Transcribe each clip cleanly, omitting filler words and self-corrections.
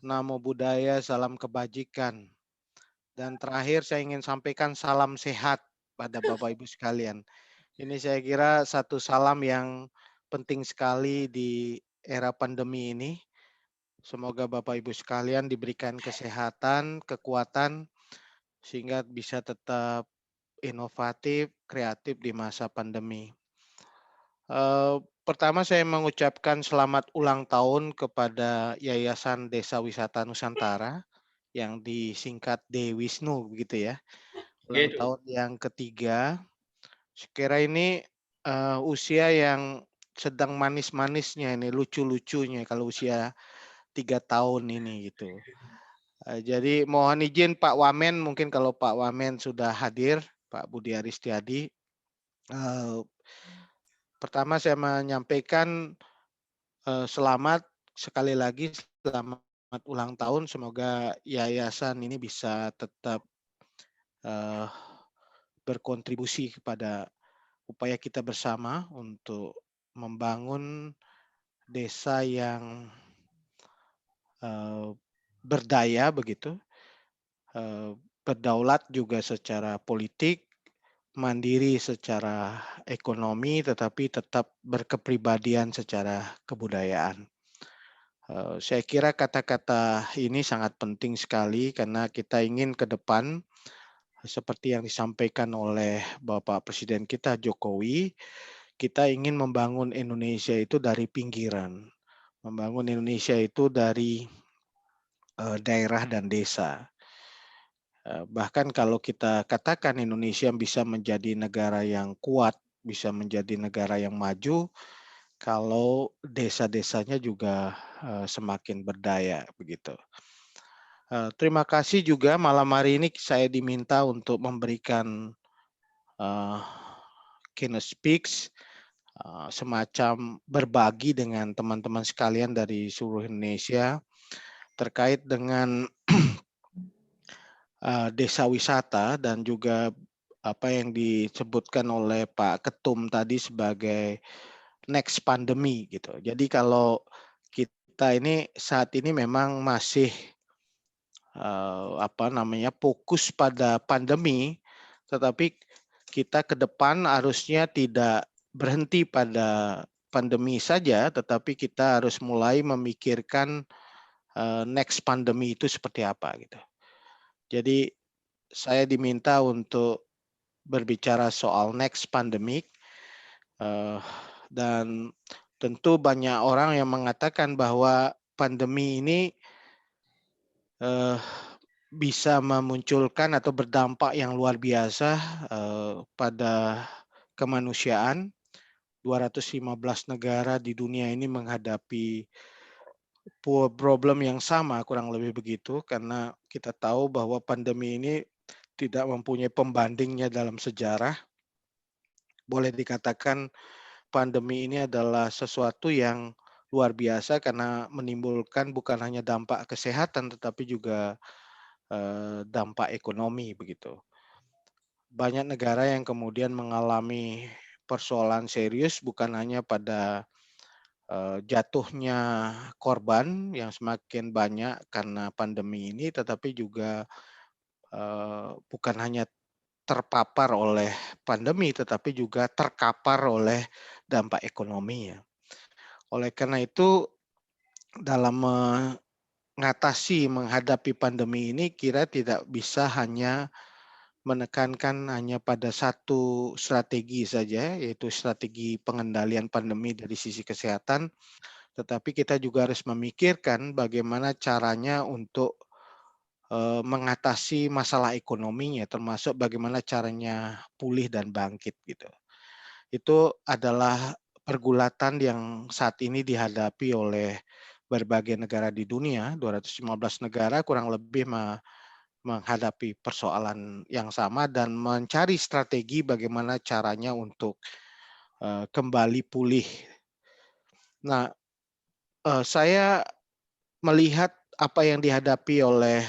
namo buddhaya, salam kebajikan. Dan terakhir saya ingin sampaikan salam sehat pada Bapak Ibu sekalian. Ini saya kira satu salam yang penting sekali di era pandemi ini. Semoga Bapak Ibu sekalian diberikan kesehatan, kekuatan, sehingga bisa tetap inovatif, kreatif di masa pandemi. Pertama saya mengucapkan selamat ulang tahun kepada Yayasan Desa Wisata Nusantara yang disingkat DWisnu begitu ya. Ulang Gitu. tahun yang ketiga. Sekira ini usia yang sedang manis-manisnya ini, lucu-lucunya kalau usia 3 tahun ini gitu. Jadi mohon izin Pak Wamen, mungkin kalau Pak Wamen sudah hadir, Pak Budi Aristiadi. Eh, Pertama saya menyampaikan selamat sekali lagi, selamat ulang tahun. Semoga yayasan ini bisa tetap eh, berkontribusi kepada upaya kita bersama untuk membangun desa yang eh, berdaya begitu, eh, berdaulat juga secara politik, mandiri secara ekonomi, tetapi tetap berkepribadian secara kebudayaan. Saya kira kata-kata ini sangat penting sekali karena kita ingin ke depan seperti yang disampaikan oleh Bapak Presiden kita Jokowi, kita ingin membangun Indonesia itu dari pinggiran, membangun Indonesia itu dari daerah dan desa. Bahkan kalau kita katakan Indonesia bisa menjadi negara yang kuat, bisa menjadi negara yang maju, kalau desa-desanya juga semakin berdaya begitu. Terima kasih juga malam hari ini saya diminta untuk memberikan uh, keynote speaks, semacam berbagi dengan teman-teman sekalian dari seluruh Indonesia terkait dengan desa wisata dan juga apa yang disebutkan oleh Pak Ketum tadi sebagai next pandemi gitu. Jadi kalau kita ini saat ini memang masih fokus pada pandemi, tetapi kita ke depan harusnya tidak berhenti pada pandemi saja, tetapi kita harus mulai memikirkan next pandemi itu seperti apa gitu. Jadi saya diminta untuk berbicara soal next pandemic, dan tentu banyak orang yang mengatakan bahwa pandemi ini eh, bisa memunculkan atau berdampak yang luar biasa pada kemanusiaan. 215 negara di dunia ini menghadapi problem yang sama kurang lebih begitu karena kita tahu bahwa pandemi ini tidak mempunyai pembandingnya dalam sejarah. Boleh dikatakan pandemi ini adalah sesuatu yang luar biasa karena menimbulkan bukan hanya dampak kesehatan tetapi juga dampak ekonomi begitu. Banyak negara yang kemudian mengalami persoalan serius bukan hanya pada jatuhnya korban yang semakin banyak karena pandemi ini, tetapi juga bukan hanya terpapar oleh pandemi, tetapi juga terkapar oleh dampak ekonomi ya. Oleh karena itu, dalam menghadapi pandemi ini, kira tidak bisa hanya menekankan hanya pada satu strategi saja, yaitu strategi pengendalian pandemi dari sisi kesehatan, tetapi kita juga harus memikirkan bagaimana caranya untuk mengatasi masalah ekonominya, termasuk bagaimana caranya pulih dan bangkit gitu. Itu adalah pergulatan yang saat ini dihadapi oleh berbagai negara di dunia, 215 negara kurang lebih menghadapi persoalan yang sama dan mencari strategi bagaimana caranya untuk kembali pulih. Nah, saya melihat apa yang dihadapi oleh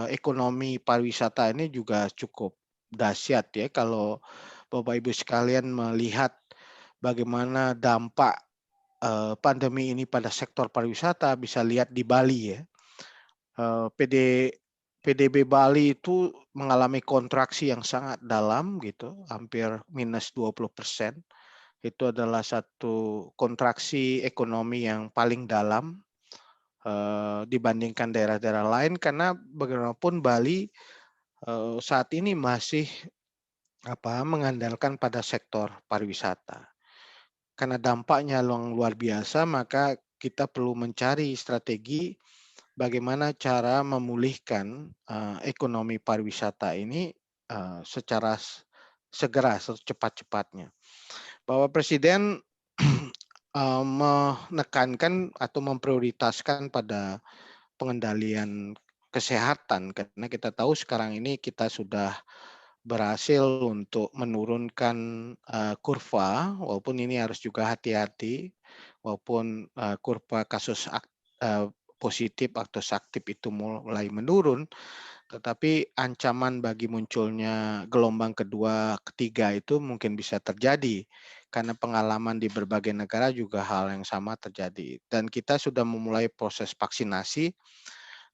ekonomi pariwisata ini juga cukup dahsyat ya kalau Bapak Ibu sekalian melihat bagaimana dampak pandemi ini pada sektor pariwisata bisa lihat di Bali ya. PDB Bali itu mengalami kontraksi yang sangat dalam gitu, hampir minus 20%. Itu adalah satu kontraksi ekonomi yang paling dalam dibandingkan daerah-daerah lain karena bagaimanapun Bali saat ini masih mengandalkan pada sektor pariwisata. Karena dampaknya yang luar biasa, maka kita perlu mencari strategi bagaimana cara memulihkan ekonomi pariwisata ini secara segera, secepat-cepatnya. Bapak Presiden menekankan atau memprioritaskan pada pengendalian kesehatan karena kita tahu sekarang ini kita sudah berhasil untuk menurunkan kurva walaupun ini harus juga hati-hati walaupun kurva kasus positif atau aktif itu mulai menurun tetapi ancaman bagi munculnya gelombang kedua, ketiga itu mungkin bisa terjadi karena pengalaman di berbagai negara juga hal yang sama terjadi dan kita sudah memulai proses vaksinasi.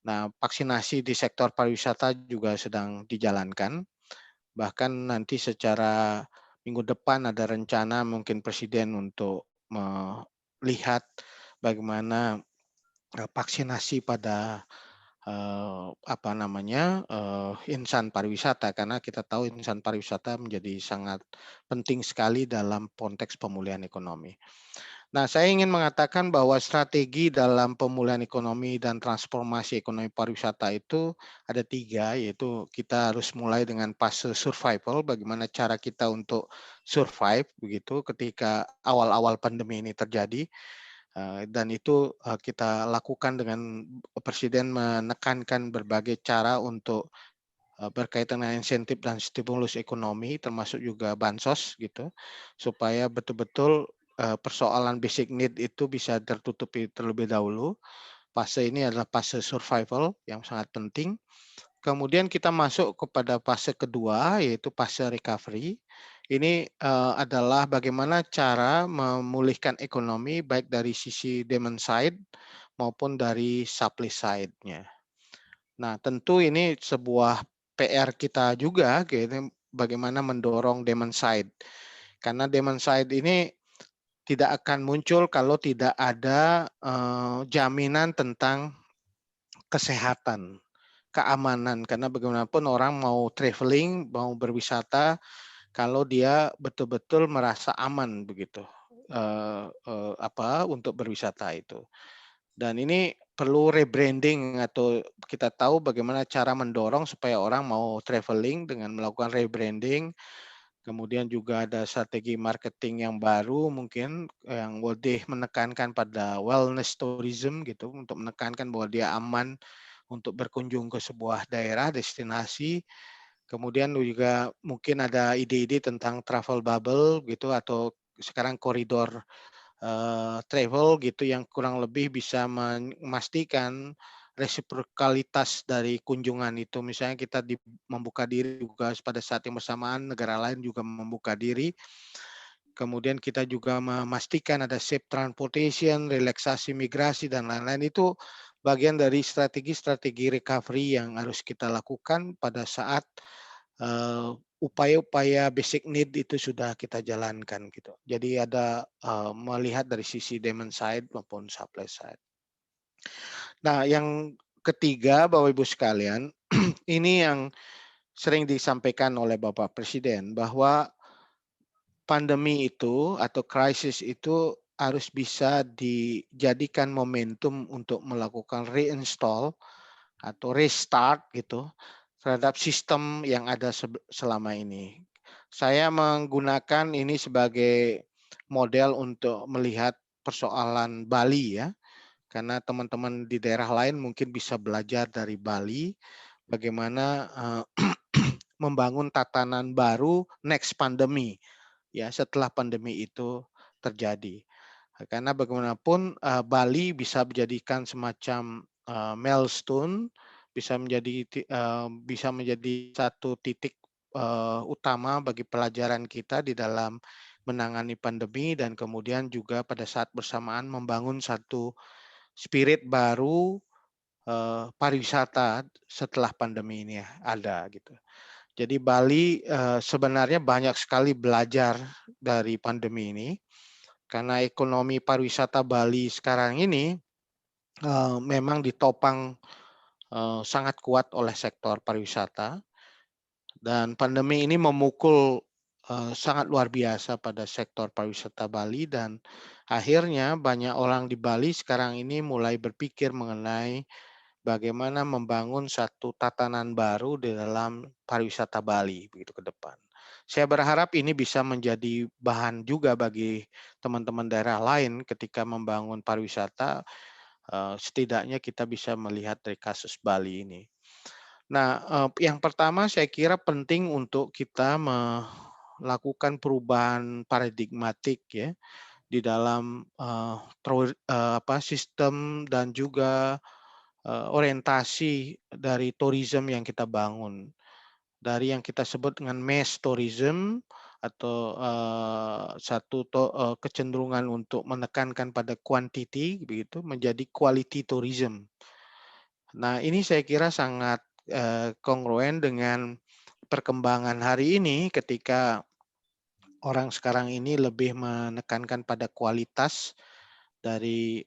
Nah, vaksinasi di sektor pariwisata juga sedang dijalankan. Bahkan nanti secara minggu depan ada rencana mungkin Presiden untuk melihat bagaimana vaksinasi pada insan pariwisata karena kita tahu insan pariwisata menjadi sangat penting sekali dalam konteks pemulihan ekonomi. Nah, saya ingin mengatakan bahwa strategi dalam pemulihan ekonomi dan transformasi ekonomi pariwisata itu ada 3, yaitu kita harus mulai dengan fase survival, bagaimana cara kita untuk survive begitu ketika awal-awal pandemi ini terjadi. Dan itu kita lakukan dengan Presiden menekankan berbagai cara untuk berkaitan dengan insentif dan stimulus ekonomi termasuk juga bansos gitu supaya betul-betul persoalan basic need itu bisa tertutupi terlebih dahulu. Fase ini adalah fase survival yang sangat penting. Kemudian kita masuk kepada fase kedua yaitu fase recovery. Ini adalah bagaimana cara memulihkan ekonomi baik dari sisi demand side maupun dari supply side-nya. Nah, tentu ini sebuah PR kita juga gitu, bagaimana mendorong demand side. Karena demand side ini tidak akan muncul kalau tidak ada jaminan tentang kesehatan, keamanan. Karena bagaimanapun orang mau traveling, mau berwisata, kalau dia betul-betul merasa aman begitu untuk berwisata itu. Dan ini perlu rebranding atau kita tahu bagaimana cara mendorong supaya orang mau traveling dengan melakukan rebranding. Kemudian juga ada strategi marketing yang baru mungkin yang lebih menekankan pada wellness tourism gitu untuk menekankan bahwa dia aman untuk berkunjung ke sebuah daerah destinasi. Kemudian juga mungkin ada ide-ide tentang travel bubble gitu atau sekarang koridor travel gitu yang kurang lebih bisa memastikan resiprokalitas dari kunjungan itu. Misalnya kita membuka diri juga pada saat yang bersamaan negara lain juga membuka diri. Kemudian kita juga memastikan ada safe transportation, relaksasi migrasi dan lain-lain itu bagian dari strategi-strategi recovery yang harus kita lakukan pada saat upaya-upaya basic need itu sudah kita jalankan gitu. Jadi ada melihat dari sisi demand side maupun supply side. Nah, yang ketiga Bapak Ibu sekalian, ini yang sering disampaikan oleh Bapak Presiden bahwa pandemi itu atau krisis itu harus bisa dijadikan momentum untuk melakukan reinstall atau restart gitu terhadap sistem yang ada selama ini. Saya menggunakan ini sebagai model untuk melihat persoalan Bali ya, karena teman-teman di daerah lain mungkin bisa belajar dari Bali bagaimana membangun tatanan baru next pandemi ya setelah pandemi itu terjadi. Karena bagaimanapun Bali bisa dijadikan semacam milestone, bisa menjadi satu titik utama bagi pelajaran kita di dalam menangani pandemi dan kemudian juga pada saat bersamaan membangun satu spirit baru pariwisata setelah pandemi ini ada gitu. Jadi Bali sebenarnya banyak sekali belajar dari pandemi ini karena ekonomi pariwisata Bali sekarang ini memang ditopang sangat kuat oleh sektor pariwisata dan pandemi ini memukul sangat luar biasa pada sektor pariwisata Bali dan akhirnya banyak orang di Bali sekarang ini mulai berpikir mengenai bagaimana membangun satu tatanan baru di dalam pariwisata Bali begitu ke depan. Saya berharap ini bisa menjadi bahan juga bagi teman-teman daerah lain ketika membangun pariwisata, setidaknya kita bisa melihat dari kasus Bali ini. Nah, yang pertama saya kira penting untuk kita melakukan perubahan paradigmatik ya di dalam sistem dan juga orientasi dari tourism yang kita bangun. Dari yang kita sebut dengan mass tourism atau kecenderungan untuk menekankan pada quantity begitu menjadi quality tourism. Nah, ini saya kira sangat kongruen dengan perkembangan hari ini ketika orang sekarang ini lebih menekankan pada kualitas dari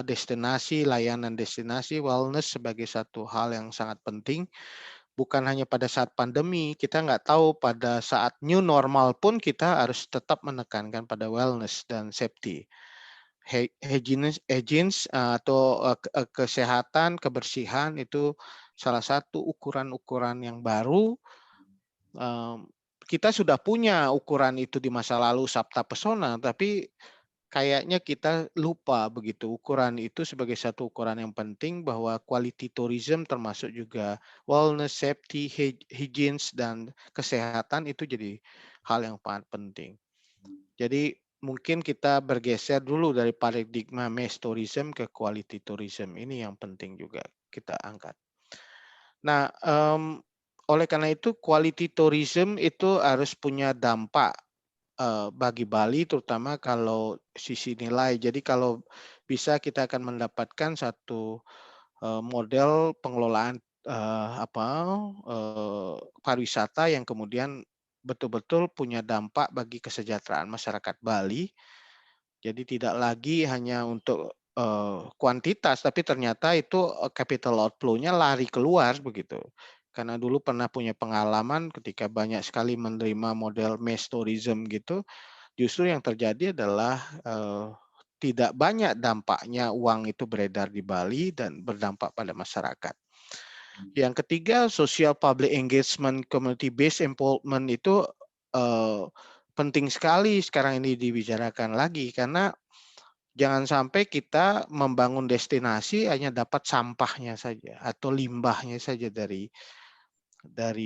destinasi, layanan destinasi, wellness sebagai satu hal yang sangat penting. Bukan hanya pada saat pandemi, kita nggak tahu pada saat new normal pun kita harus tetap menekankan pada wellness dan safety. Hygiene atau kesehatan, kebersihan itu salah satu ukuran-ukuran yang baru. Kita sudah punya ukuran itu di masa lalu Sabta Pesona, tapi kayaknya kita lupa begitu ukuran itu sebagai satu ukuran yang penting bahwa quality tourism termasuk juga wellness, safety, hygiene dan kesehatan itu jadi hal yang sangat penting. Jadi mungkin kita bergeser dulu dari paradigma mass tourism ke quality tourism. Ini yang penting juga kita angkat. Nah, oleh karena itu quality tourism itu harus punya dampak bagi Bali terutama kalau sisi nilai. Jadi kalau bisa kita akan mendapatkan satu model pengelolaan pariwisata yang kemudian betul-betul punya dampak bagi kesejahteraan masyarakat Bali. Jadi tidak lagi hanya untuk kuantitas, tapi ternyata itu capital outflow-nya lari keluar begitu. Karena dulu pernah punya pengalaman ketika banyak sekali menerima model mass tourism gitu, justru yang terjadi adalah tidak banyak dampaknya uang itu beredar di Bali dan berdampak pada masyarakat. Yang ketiga, social public engagement, community based involvement itu penting sekali sekarang ini dibicarakan lagi karena jangan sampai kita membangun destinasi hanya dapat sampahnya saja atau limbahnya saja dari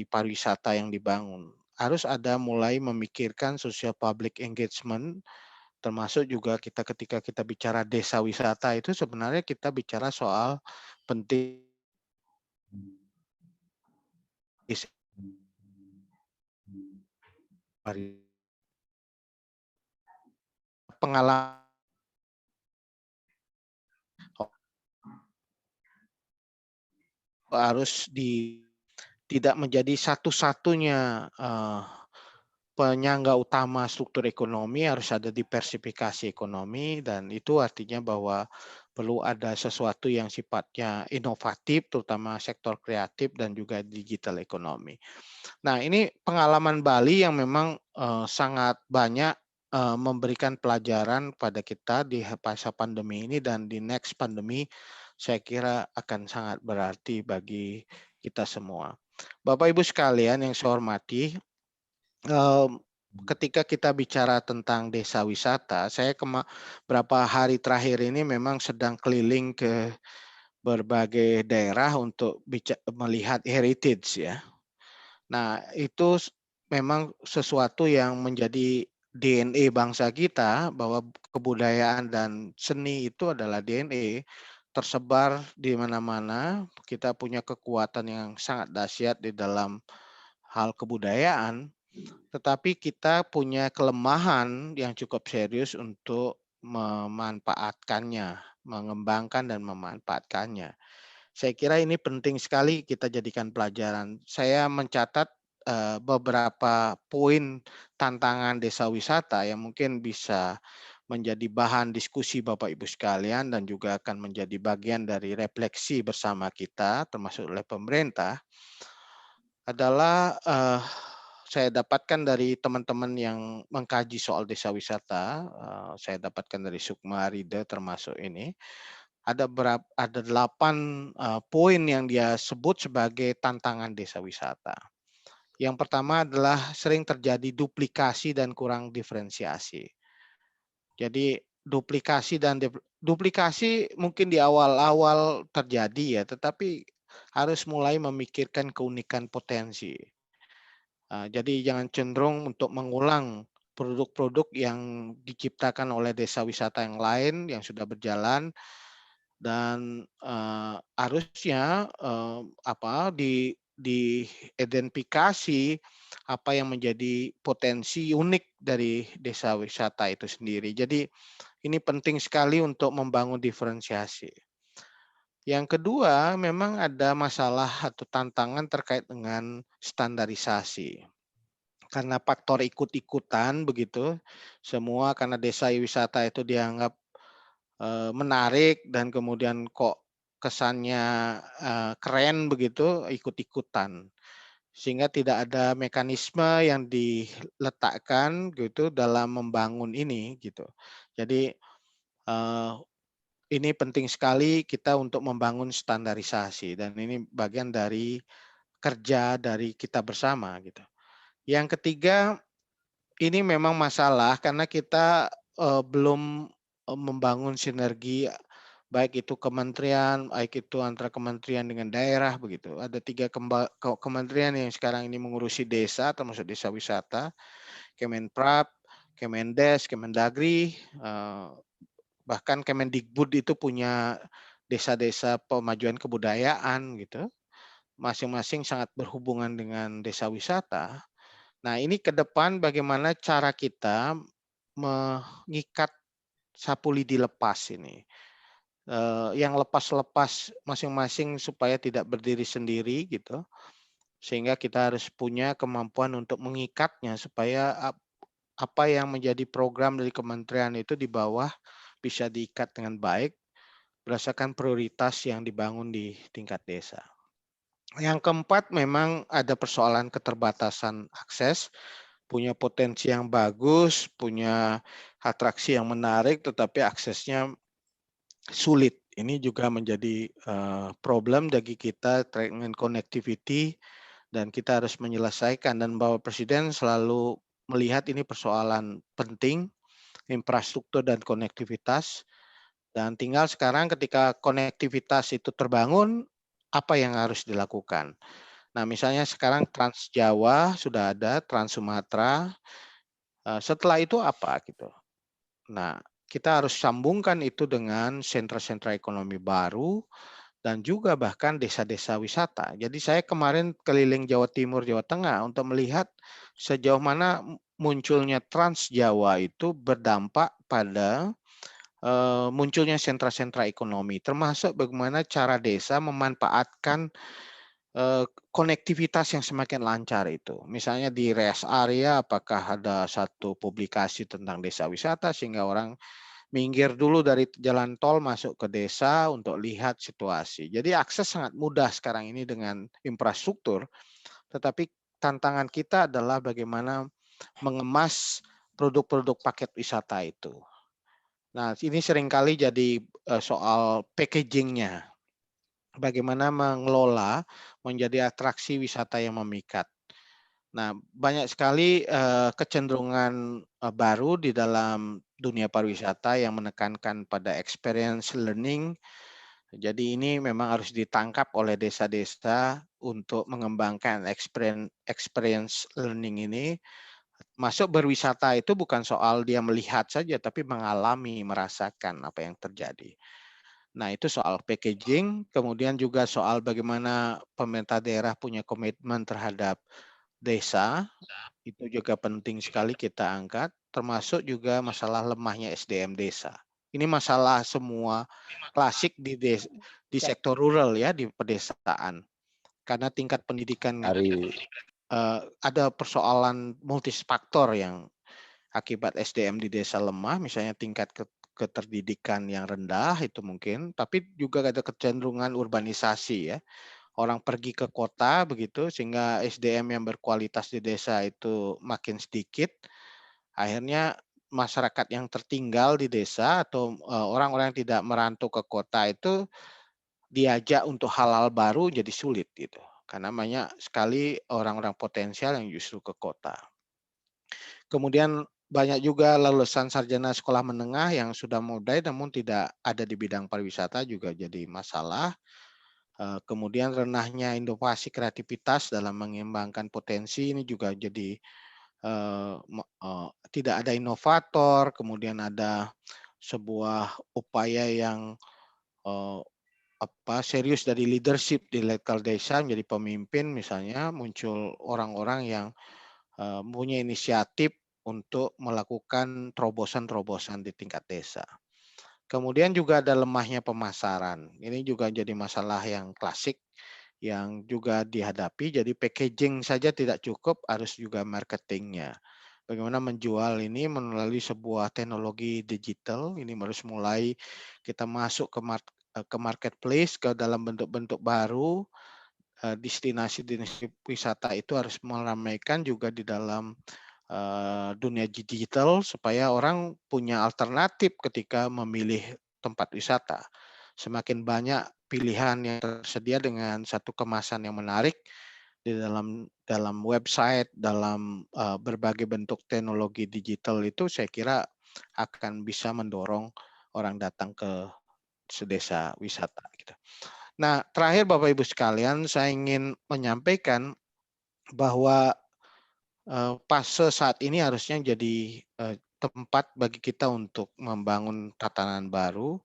pariwisata yang dibangun. Harus ada mulai memikirkan social public engagement, termasuk juga kita ketika kita bicara desa wisata itu sebenarnya kita bicara soal penting pengalaman harus tidak menjadi satu-satunya penyangga utama struktur ekonomi, harus ada diversifikasi ekonomi dan itu artinya bahwa perlu ada sesuatu yang sifatnya inovatif terutama sektor kreatif dan juga digital ekonomi. Nah, ini pengalaman Bali yang memang sangat banyak memberikan pelajaran pada kita di masa pandemi ini dan di next pandemi saya kira akan sangat berarti bagi kita semua. Bapak Ibu sekalian yang saya hormati, ketika kita bicara tentang desa wisata, saya beberapa hari terakhir ini memang sedang keliling ke berbagai daerah untuk melihat heritage ya. Nah, itu memang sesuatu yang menjadi DNA bangsa kita bahwa kebudayaan dan seni itu adalah DNA tersebar di mana-mana. Kita punya kekuatan yang sangat dahsyat di dalam hal kebudayaan. tetapi kita punya kelemahan yang cukup serius untuk memanfaatkannya, mengembangkan dan memanfaatkannya. Saya kira ini penting sekali kita jadikan pelajaran. Saya mencatat beberapa poin tantangan desa wisata yang mungkin bisa menjadi bahan diskusi Bapak Ibu sekalian dan juga akan menjadi bagian dari refleksi bersama kita termasuk oleh pemerintah adalah saya dapatkan dari teman-teman yang mengkaji soal desa wisata, saya dapatkan dari Sukma Ride termasuk ini, ada 8 poin yang dia sebut sebagai tantangan desa wisata. Yang pertama adalah sering terjadi duplikasi dan kurang diferensiasi. Jadi duplikasi mungkin di awal-awal terjadi ya, tetapi harus mulai memikirkan keunikan potensi. Jadi jangan cenderung untuk mengulang produk-produk yang diciptakan oleh desa wisata yang lain yang sudah berjalan dan, harusnya, diidentifikasi apa yang menjadi potensi unik dari desa wisata itu sendiri. Jadi ini penting sekali untuk membangun diferensiasi. Yang kedua, memang ada masalah atau tantangan terkait dengan standarisasi. Karena faktor ikut-ikutan begitu, semua karena desa wisata itu dianggap menarik dan kemudian kok kesannya, keren begitu, ikut-ikutan. Sehingga tidak ada mekanisme yang diletakkan gitu dalam membangun ini gitu. Jadi, eee, ini penting sekali kita untuk membangun standarisasi dan ini bagian dari kerja dari kita bersama gitu. Yang ketiga, ini memang masalah karena kita, belum, membangun sinergi, baik itu kementerian, baik itu antara kementerian dengan daerah begitu. Ada 3 kementerian yang sekarang ini mengurusi desa, termasuk desa wisata, Kemenprap, Kemendes, Kemendagri, bahkan Kemendikbud itu punya desa-desa pemajuan kebudayaan gitu, masing-masing sangat berhubungan dengan desa wisata. Nah, ini ke depan bagaimana cara kita mengikat sapu lidi lepas ini, yang lepas-lepas masing-masing supaya tidak berdiri sendiri gitu, sehingga kita harus punya kemampuan untuk mengikatnya supaya apa yang menjadi program dari kementerian itu di bawah bisa diikat dengan baik berdasarkan prioritas yang dibangun di tingkat desa. Yang keempat memang ada persoalan keterbatasan akses, punya potensi yang bagus, punya atraksi yang menarik, tetapi aksesnya sulit. Ini juga menjadi problem bagi kita terkait dengan connectivity dan kita harus menyelesaikan dan Bapak Presiden selalu melihat ini persoalan penting, infrastruktur dan konektivitas. Dan tinggal sekarang ketika konektivitas itu terbangun, apa yang harus dilakukan? Nah, misalnya sekarang Trans Jawa sudah ada, Trans Sumatera, setelah itu apa gitu. Nah, kita harus sambungkan itu dengan sentra-sentra ekonomi baru dan juga bahkan desa-desa wisata. Jadi saya kemarin keliling Jawa Timur, Jawa Tengah untuk melihat sejauh mana munculnya Trans Jawa itu berdampak pada munculnya sentra-sentra ekonomi, termasuk bagaimana cara desa memanfaatkan konektivitas yang semakin lancar itu. Misalnya di rest area apakah ada satu publikasi tentang desa wisata sehingga orang minggir dulu dari jalan tol masuk ke desa untuk lihat situasi. Jadi akses sangat mudah sekarang ini dengan infrastruktur, tetapi tantangan kita adalah bagaimana mengemas produk-produk paket wisata itu. Nah, ini seringkali jadi soal packaging-nya. Bagaimana mengelola menjadi atraksi wisata yang memikat. Nah, banyak sekali kecenderungan baru di dalam dunia pariwisata yang menekankan pada experience learning. Jadi ini memang harus ditangkap oleh desa-desa untuk mengembangkan experience learning ini. Masuk berwisata itu bukan soal dia melihat saja, tapi mengalami, merasakan apa yang terjadi. Nah, itu soal packaging, kemudian juga soal bagaimana pemerintah daerah punya komitmen terhadap desa, itu juga penting sekali kita angkat, termasuk juga masalah lemahnya SDM desa. Ini masalah semua klasik di sektor rural ya, di pedesaan. Karena tingkat pendidikan Dari ada persoalan multifaktor yang akibat SDM di desa lemah, misalnya tingkat keterdidikan yang rendah itu mungkin, tapi juga ada kecenderungan urbanisasi ya. Orang pergi ke kota begitu sehingga SDM yang berkualitas di desa itu makin sedikit. Akhirnya masyarakat yang tertinggal di desa atau orang-orang yang tidak merantau ke kota itu diajak untuk hal-hal baru jadi sulit gitu. Karena banyak sekali orang-orang potensial yang justru ke kota. Kemudian banyak juga lulusan sarjana sekolah menengah yang sudah modal namun tidak ada di bidang pariwisata juga jadi masalah. Kemudian renahnya inovasi kreativitas dalam mengembangkan potensi ini juga jadi tidak ada inovator, kemudian ada sebuah upaya yang eh, serius dari leadership di level desa menjadi pemimpin misalnya muncul orang-orang yang punya inisiatif untuk melakukan terobosan-terobosan di tingkat desa. Kemudian juga ada lemahnya pemasaran. Ini juga jadi masalah yang klasik yang juga dihadapi. Jadi packaging saja tidak cukup, harus juga marketingnya. Bagaimana menjual ini melalui sebuah teknologi digital. Ini harus mulai kita masuk ke marketplace, ke dalam bentuk-bentuk baru. Destinasi-destinasi wisata itu harus meramaikan juga di dalam dunia digital supaya orang punya alternatif ketika memilih tempat wisata. Semakin banyak pilihan yang tersedia dengan satu kemasan yang menarik di dalam website, dalam berbagai bentuk teknologi digital itu saya kira akan bisa mendorong orang datang ke sedesa wisata gitu. Nah, terakhir Bapak Ibu sekalian, saya ingin menyampaikan bahwa fase saat ini harusnya jadi tempat bagi kita untuk membangun tatanan baru.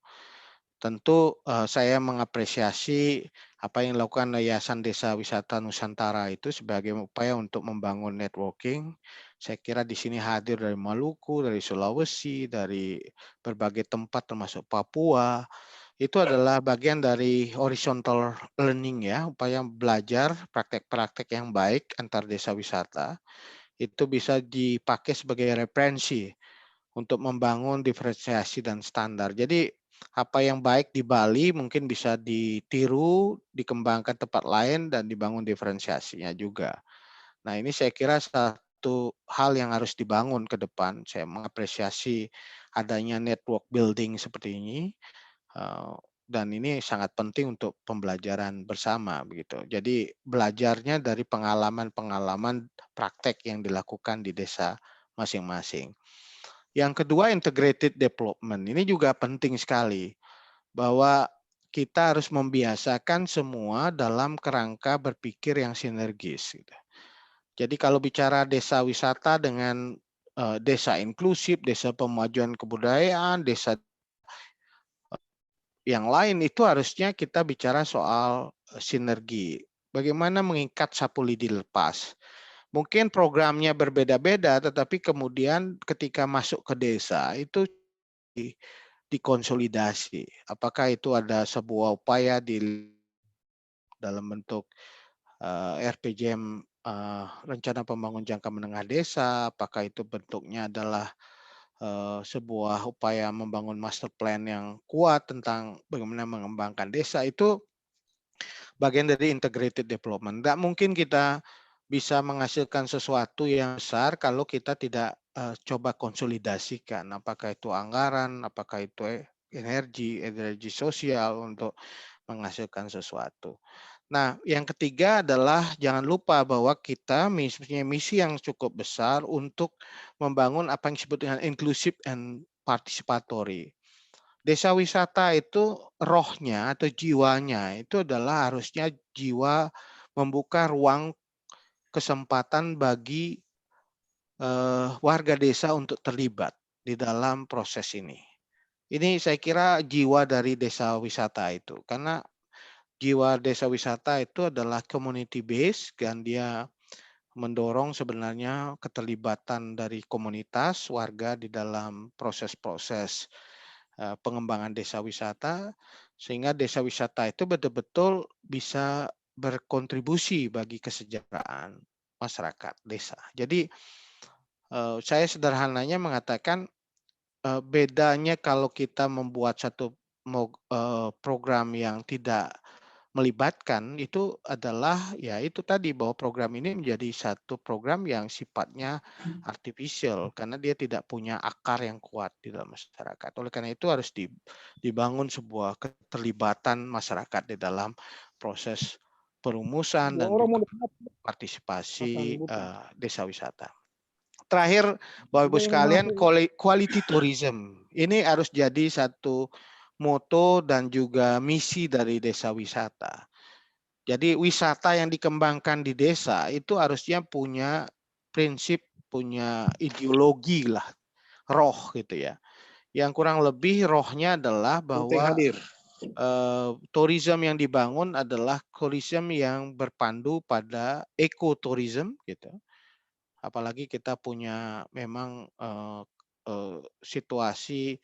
Tentu saya mengapresiasi apa yang dilakukan Yayasan Desa Wisata Nusantara itu sebagai upaya untuk membangun networking. Saya kira di sini hadir dari Maluku, dari Sulawesi, dari berbagai tempat termasuk Papua. Itu adalah bagian dari horizontal learning ya, upaya belajar praktek-praktek yang baik antar desa wisata itu bisa dipakai sebagai referensi untuk membangun diferensiasi dan standar. Jadi apa yang baik di Bali mungkin bisa ditiru, dikembangkan tempat lain dan dibangun diferensiasinya juga. Nah, ini saya kira satu hal yang harus dibangun ke depan. Saya mengapresiasi adanya network building seperti ini. Dan ini sangat penting untuk pembelajaran bersama begitu. Jadi belajarnya dari pengalaman-pengalaman praktek yang dilakukan di desa masing-masing. Yang kedua integrated development. Ini juga penting sekali bahwa kita harus membiasakan semua dalam kerangka berpikir yang sinergis gitu. Jadi kalau bicara desa wisata dengan desa inklusif, desa pemajuan kebudayaan, desa yang lain itu harusnya kita bicara soal sinergi. Bagaimana mengikat sapu lidi lepas. Mungkin programnya berbeda-beda, tetapi kemudian ketika masuk ke desa itu dikonsolidasi. Apakah itu ada sebuah upaya di dalam bentuk RPJM rencana pembangunan jangka menengah desa, apakah itu bentuknya adalah sebuah upaya membangun master plan yang kuat tentang bagaimana mengembangkan desa itu bagian dari integrated development. Nggak mungkin kita bisa menghasilkan sesuatu yang besar kalau kita tidak coba konsolidasikan. Apakah itu anggaran, apakah itu energi sosial untuk menghasilkan sesuatu. Nah, yang ketiga adalah jangan lupa bahwa kita punya misi yang cukup besar untuk membangun apa yang disebut dengan inclusive and participatory. Desa wisata itu rohnya atau jiwanya itu adalah harusnya jiwa membuka ruang kesempatan bagi warga desa untuk terlibat di dalam proses ini. Ini saya kira jiwa dari desa wisata itu karena jiwa desa wisata itu adalah community based dan dia mendorong sebenarnya keterlibatan dari komunitas warga di dalam proses-proses pengembangan desa wisata, sehingga desa wisata itu betul-betul bisa berkontribusi bagi kesejahteraan masyarakat desa. Jadi saya sederhananya mengatakan bedanya kalau kita membuat satu program yang tidak melibatkan itu adalah ya itu tadi bahwa program ini menjadi satu program yang sifatnya artificial karena dia tidak punya akar yang kuat di dalam masyarakat. Oleh karena itu harus dibangun sebuah keterlibatan masyarakat di dalam proses perumusan dan Orang mau juga partisipasi desa wisata. Terakhir, Bapak Ibu sekalian, quality tourism. Ini harus jadi satu moto dan juga misi dari desa wisata. Jadi wisata yang dikembangkan di desa itu harusnya punya prinsip, punya ideologi lah, roh gitu ya. Yang kurang lebih rohnya adalah bahwa tourism yang dibangun adalah tourism yang berpandu pada ekoturism gitu. Apalagi kita punya memang situasi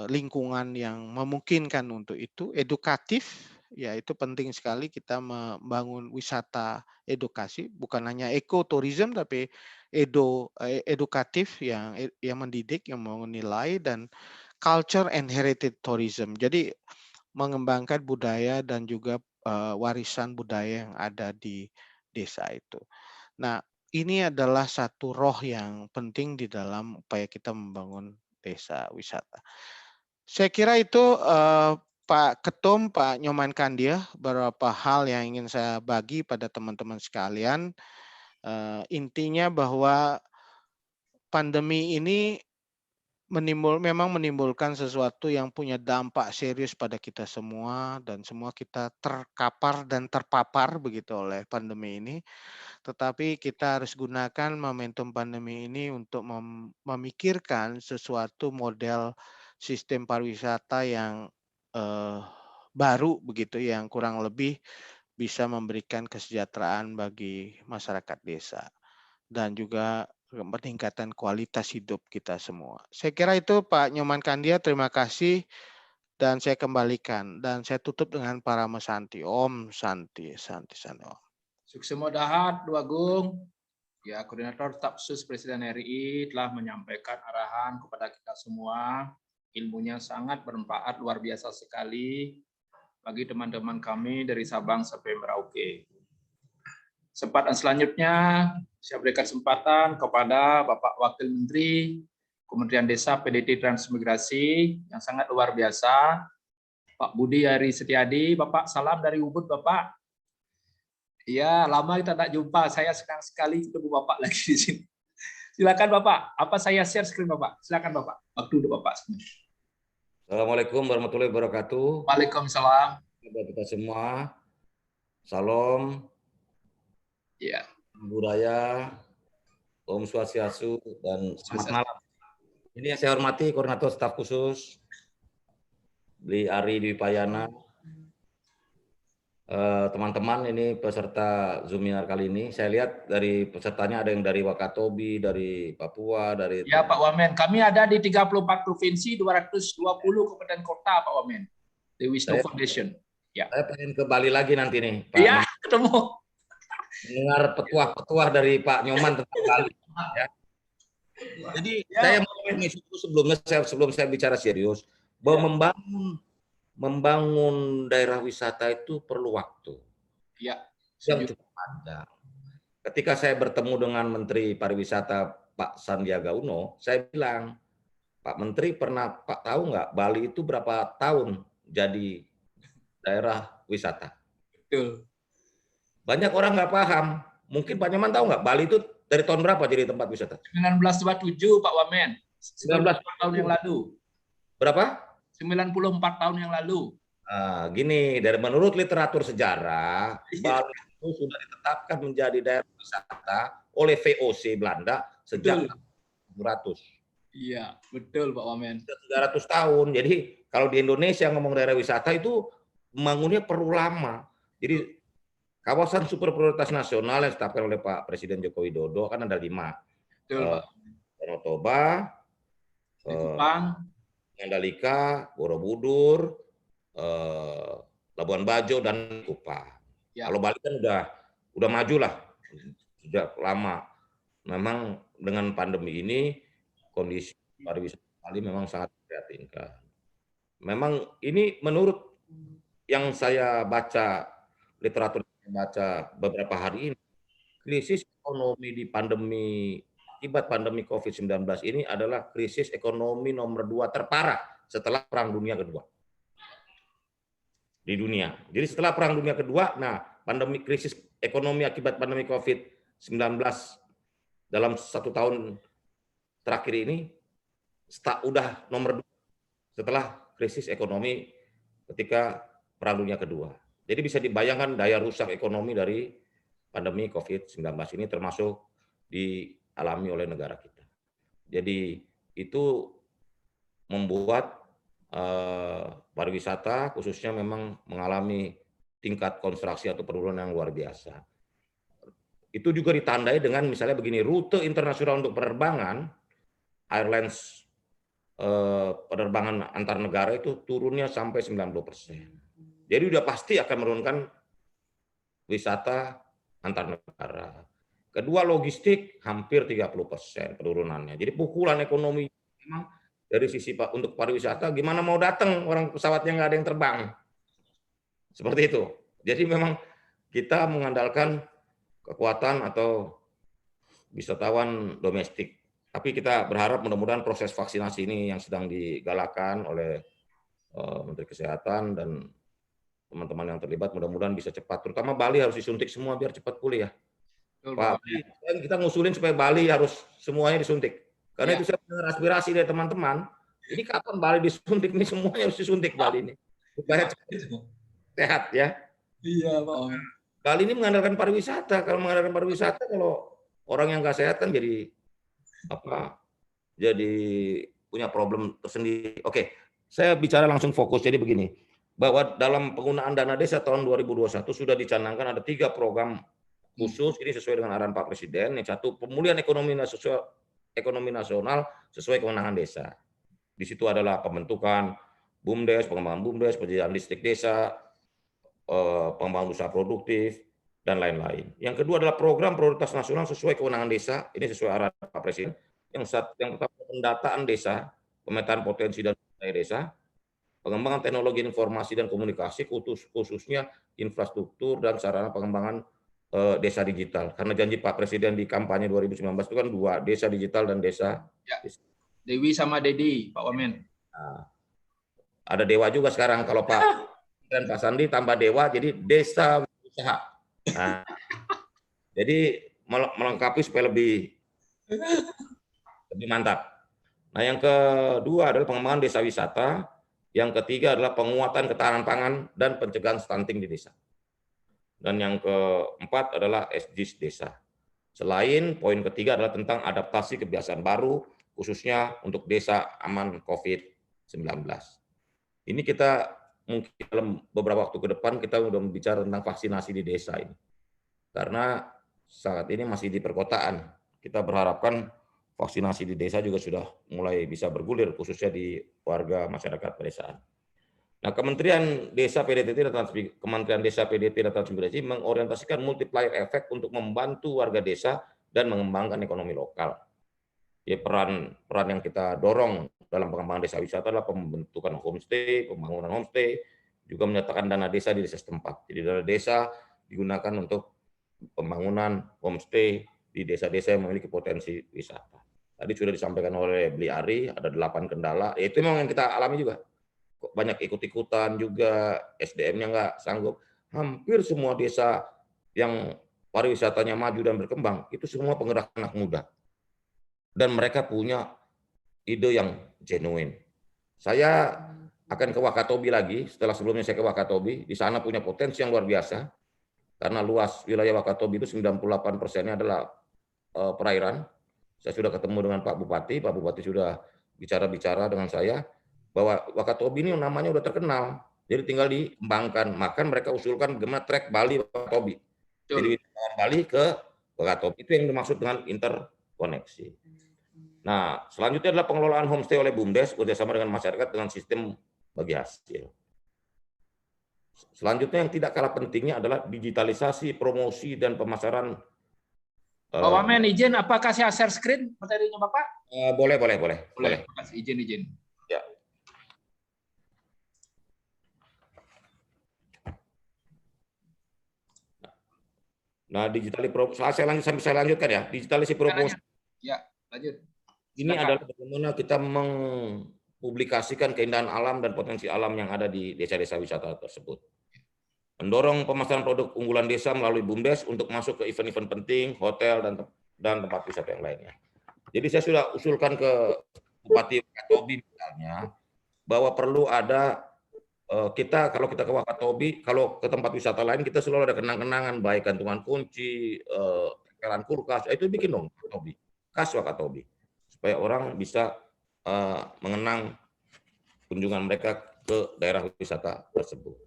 lingkungan yang memungkinkan untuk itu, edukatif, ya itu penting sekali kita membangun wisata edukasi, bukan hanya ekoturism tapi edukatif yang mendidik, yang menilai, dan culture and heritage tourism. Jadi mengembangkan budaya dan juga warisan budaya yang ada di desa itu. Nah, ini adalah satu roh yang penting di dalam upaya kita membangun desa wisata. Saya kira itu Pak Ketum, Pak Nyoman Kandia, beberapa hal yang ingin saya bagi pada teman-teman sekalian. Intinya bahwa pandemi ini memang menimbulkan sesuatu yang punya dampak serius pada kita semua dan semua kita terkapar dan terpapar begitu oleh pandemi ini. Tetapi kita harus gunakan momentum pandemi ini untuk memikirkan sesuatu model sistem pariwisata yang baru begitu, yang kurang lebih bisa memberikan kesejahteraan bagi masyarakat desa dan juga peningkatan kualitas hidup kita semua. Saya kira itu Pak Nyoman Kandia, terima kasih dan saya kembalikan dan saya tutup dengan para mesanti. Om Santi, Santi, Santi Om. Suksemo Dahat, Dua Agung, ya Koordinator Staf Khusus Presiden RI telah menyampaikan arahan kepada kita semua. Ilmunya sangat bermanfaat, luar biasa sekali bagi teman-teman kami dari Sabang sampai Merauke. Kesempatan selanjutnya saya berikan kesempatan kepada Bapak Wakil Menteri Kementerian Desa, PDT, Transmigrasi yang sangat luar biasa, Pak Budi Ari Setiadi. Bapak, salam dari Ubud, Bapak. Iya, lama kita tak jumpa. Saya senang sekali ketemu Bapak lagi di sini. Silakan Bapak. Apa saya share screen Bapak? Silakan Bapak. Waktu untuk Bapak. Assalamualaikum warahmatullahi wabarakatuh. Waalaikumsalam. Kepada kita semua. Salam. Ya. Budaya. Om Swastiastu dan selamat malam. Ini yang saya hormati Koordinator Staf Khusus Bli Ari Dwi Payana. Teman-teman, ini peserta Zoominar kali ini. Saya lihat dari pesertanya ada yang dari Wakatobi, dari Papua, dari... Ya Pak Wamen, kami ada di 34 provinsi, 220 kabupaten kota Pak Wamen. The Wisdom Foundation. Ya. Saya pengen ke Bali lagi nanti nih, Pak. Iya, ketemu. Dengar petuah-petuah dari Pak Nyoman tentang Bali. Ya. Jadi saya mau sebelum saya bicara serius, bahwa membangun daerah wisata itu perlu waktu. Ya. Yang cukup panjang. Ketika saya bertemu dengan Menteri Pariwisata Pak Sandiaga Uno, saya bilang, Pak Menteri Pak tahu nggak Bali itu berapa tahun jadi daerah wisata? Betul. Banyak orang nggak paham. Mungkin Pak Nyoman tahu nggak Bali itu dari tahun berapa jadi tempat wisata? 1927 Pak Wamen. 19 tahun yang lalu. Berapa? 94 tahun yang lalu. Nah, gini, dari menurut literatur sejarah, Bali itu sudah ditetapkan menjadi daerah wisata oleh VOC Belanda sejak 1900. Iya, betul Pak Wamen. 300 tahun. Jadi kalau di Indonesia ngomong daerah wisata itu membangunnya perlu lama. Jadi kawasan super prioritas nasional yang ditetapkan oleh Pak Presiden Joko Widodo kan ada 5. Betul, Pak. Danau Toba, Likupang, Mandalika, Borobudur, Labuan Bajo, dan Kupang. Ya. Kalau Bali kan udah maju lah sejak lama. Memang dengan pandemi ini kondisi pariwisata Bali memang sangat memprihatinkan. Memang ini menurut yang saya baca, literatur yang baca beberapa hari ini, krisis ekonomi di akibat pandemi COVID-19 ini adalah krisis ekonomi nomor 2 terparah setelah Perang Dunia Kedua di dunia. Jadi setelah Perang Dunia Kedua, nah krisis ekonomi akibat pandemi COVID-19 dalam 1 tahun terakhir ini udah nomor 2 setelah krisis ekonomi ketika Perang Dunia Kedua. Jadi bisa dibayangkan daya rusak ekonomi dari pandemi COVID-19 ini termasuk dialami oleh negara kita. Jadi itu membuat pariwisata khususnya memang mengalami tingkat konstruksi atau penurunan yang luar biasa. Itu juga ditandai dengan misalnya begini, rute internasional untuk penerbangan, airlines penerbangan antar negara itu turunnya sampai 90%. Jadi udah pasti akan menurunkan wisata antar negara. Kedua, logistik hampir 30% penurunannya. Jadi pukulan ekonomi memang dari sisi untuk pariwisata, gimana mau datang orang pesawatnya nggak ada yang terbang. Seperti itu. Jadi memang kita mengandalkan kekuatan atau wisatawan domestik. Tapi kita berharap mudah-mudahan proses vaksinasi ini yang sedang digalakkan oleh Menteri Kesehatan dan teman-teman yang terlibat mudah-mudahan bisa cepat. Terutama Bali harus disuntik semua biar cepat pulih ya. Pak, kita ngusulin supaya Bali harus semuanya disuntik. Karena itu saya dengar aspirasi dari teman-teman. Ini kapan Bali disuntik? Ini semuanya harus disuntik Bali ini. Supaya sehat ya. Iya, Pak. Bali ini mengandalkan pariwisata. Kalau mengandalkan pariwisata, kalau orang yang nggak sehat kan jadi jadi punya problem tersendiri. Oke, saya bicara langsung fokus. Jadi begini, bahwa dalam penggunaan dana desa tahun 2021 sudah dicanangkan ada 3 program khusus. Ini sesuai dengan arahan Pak Presiden. Yang satu, pemulihan ekonomi nasional sesuai kewenangan desa. Di situ adalah pembentukan BUMDes, pengembangan BUMDes, penyediaan listrik desa, pengembangan usaha produktif, dan lain-lain. Yang kedua adalah program prioritas nasional sesuai kewenangan desa. Ini sesuai arahan Pak Presiden. Yang pertama, pendataan desa, pemetaan potensi dan daya desa, pengembangan teknologi informasi dan komunikasi, khususnya infrastruktur dan sarana pengembangan desa digital. Karena janji Pak Presiden di kampanye 2019 itu kan 2, desa digital dan desa. Ya. Dewi sama Dedi, Pak Wamen. Nah, ada Dewa juga sekarang. Kalau Pak dan Pak Sandi tambah Dewa, jadi desa usaha. Nah, jadi melengkapi supaya lebih mantap. Nah, yang kedua adalah pengembangan desa wisata. Yang ketiga adalah penguatan ketahanan pangan dan pencegahan stunting di desa. Dan yang keempat adalah SDGs desa. Selain poin ketiga adalah tentang adaptasi kebiasaan baru, khususnya untuk desa aman COVID-19. Ini kita mungkin dalam beberapa waktu ke depan kita sudah bicara tentang vaksinasi di desa ini. Karena saat ini masih di perkotaan. Kita berharapkan vaksinasi di desa juga sudah mulai bisa bergulir, khususnya di warga masyarakat pedesaan. Nah, Kementerian Desa PDT dan Transmigrasi mengorientasikan multiplier efek untuk membantu warga desa dan mengembangkan ekonomi lokal. Ya, peran yang kita dorong dalam pengembangan desa wisata adalah pembentukan homestay, pembangunan homestay, juga menyertakan dana desa di desa setempat. Jadi dana desa digunakan untuk pembangunan homestay di desa-desa yang memiliki potensi wisata. Tadi sudah disampaikan oleh Bli Ari, ada 8 kendala. Itu memang yang kita alami juga. Banyak ikut-ikutan juga, SDM-nya nggak sanggup. Hampir semua desa yang pariwisatanya maju dan berkembang, itu semua penggerak anak muda. Dan mereka punya ide yang genuine. Saya akan ke Wakatobi lagi, setelah sebelumnya saya ke Wakatobi, di sana punya potensi yang luar biasa, karena luas wilayah Wakatobi itu 98%-nya adalah perairan. Saya sudah ketemu dengan Pak Bupati sudah bicara-bicara dengan saya, bahwa Wakatobi ini namanya udah terkenal, jadi tinggal dikembangkan. Maka mereka usulkan bagaimana trek Bali Wakatobi. Jadi wisatawan Bali ke Wakatobi itu yang dimaksud dengan interkoneksi. Nah, selanjutnya adalah pengelolaan homestay oleh BUMDes bekerjasama dengan masyarakat dengan sistem bagi hasil. Selanjutnya yang tidak kalah pentingnya adalah digitalisasi, promosi, dan pemasaran. Pak Wamen, izin apakah saya share screen materinya Bapak? Boleh. Boleh. Makasih, izin. Ya. Nah, saya lanjutkan ya. Digitalisasi promosi. Ya, lanjut. Ini adalah bagaimana kita mempublikasikan keindahan alam dan potensi alam yang ada di desa-desa wisata tersebut. Mendorong pemasaran produk unggulan desa melalui BUMDes untuk masuk ke event-event penting, hotel, dan tempat wisata yang lainnya. Jadi saya sudah usulkan ke Bupati Wakatobi misalnya, bahwa perlu ada kita kalau kita ke Wakatobi, kalau ke tempat wisata lain kita selalu ada kenang-kenangan, baik gantungan kunci, tempelan kulkas, itu bikin dong Wakatobi, khas Wakatobi, supaya orang bisa mengenang kunjungan mereka ke daerah wisata tersebut.